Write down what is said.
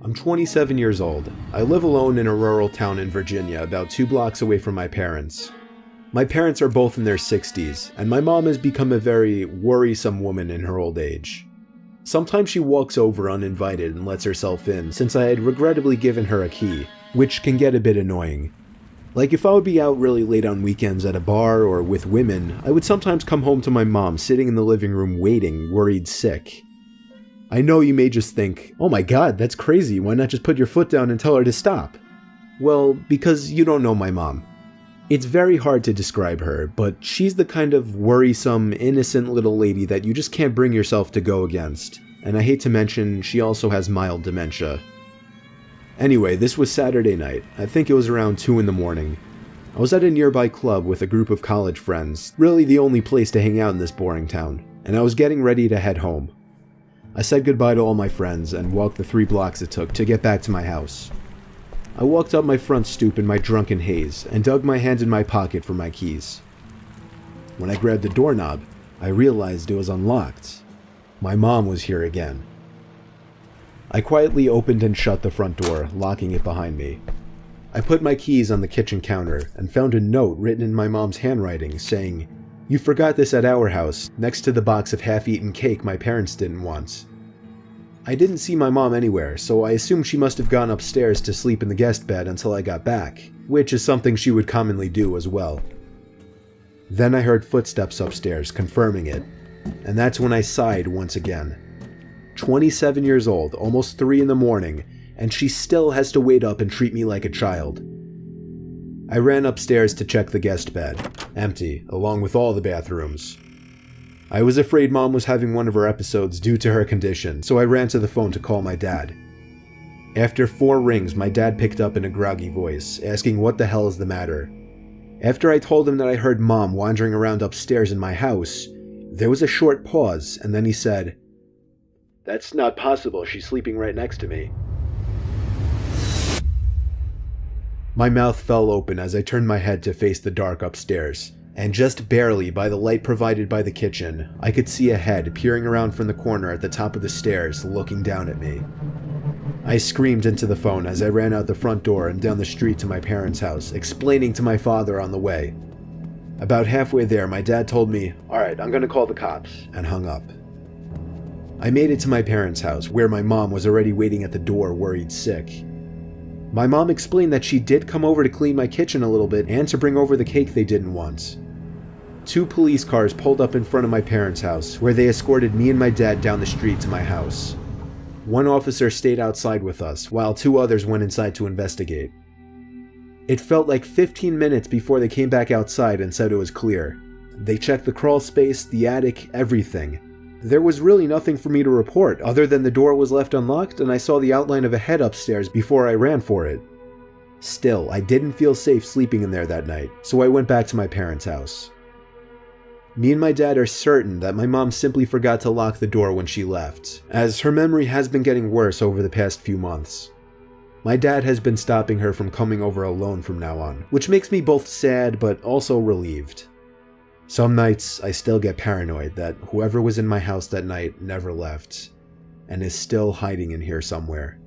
I'm 27 years old. I live alone in a rural town in Virginia, about 2 blocks away from my parents. My parents are both in their 60s, and my mom has become a very worrisome woman in her old age. Sometimes she walks over uninvited and lets herself in, since I had regrettably given her a key, which can get a bit annoying. Like if I would be out really late on weekends at a bar or with women, I would sometimes come home to my mom sitting in the living room waiting, worried sick. I know you may just think, oh my god, that's crazy, why not just put your foot down and tell her to stop? Well, because you don't know my mom. It's very hard to describe her, but she's the kind of worrisome, innocent little lady that you just can't bring yourself to go against. And I hate to mention, she also has mild dementia. Anyway, this was Saturday night. I think it was around 2 in the morning. I was at a nearby club with a group of college friends, really the only place to hang out in this boring town, and I was getting ready to head home. I said goodbye to all my friends and walked the 3 blocks it took to get back to my house. I walked up my front stoop in my drunken haze and dug my hand in my pocket for my keys. When I grabbed the doorknob, I realized it was unlocked. My mom was here again. I quietly opened and shut the front door, locking it behind me. I put my keys on the kitchen counter and found a note written in my mom's handwriting saying, "You forgot this at our house, next to the box of half-eaten cake my parents didn't want." I didn't see my mom anywhere, so I assumed she must have gone upstairs to sleep in the guest bed until I got back, which is something she would commonly do as well. Then I heard footsteps upstairs, confirming it, and that's when I sighed once again. 27 years old, almost 3 in the morning, and she still has to wait up and treat me like a child. I ran upstairs to check the guest bed, empty, along with all the bathrooms. I was afraid Mom was having one of her episodes due to her condition, so I ran to the phone to call my dad. After 4 rings, my dad picked up in a groggy voice, asking what the hell is the matter. After I told him that I heard Mom wandering around upstairs in my house, there was a short pause, and then he said, "That's not possible, she's sleeping right next to me." My mouth fell open as I turned my head to face the dark upstairs, and just barely by the light provided by the kitchen, I could see a head peering around from the corner at the top of the stairs, looking down at me. I screamed into the phone as I ran out the front door and down the street to my parents' house, explaining to my father on the way. About halfway there, my dad told me, "Alright, I'm gonna call the cops," and hung up. I made it to my parents' house, where my mom was already waiting at the door, worried sick. My mom explained that she did come over to clean my kitchen a little bit and to bring over the cake they didn't want. 2 police cars pulled up in front of my parents' house, where they escorted me and my dad down the street to my house. 1 officer stayed outside with us, while 2 others went inside to investigate. It felt like 15 minutes before they came back outside and said it was clear. They checked the crawl space, the attic, everything. There was really nothing for me to report, other than the door was left unlocked and I saw the outline of a head upstairs before I ran for it. Still, I didn't feel safe sleeping in there that night, so I went back to my parents' house. Me and my dad are certain that my mom simply forgot to lock the door when she left, as her memory has been getting worse over the past few months. My dad has been stopping her from coming over alone from now on, which makes me both sad but also relieved. Some nights, I still get paranoid that whoever was in my house that night never left, and is still hiding in here somewhere.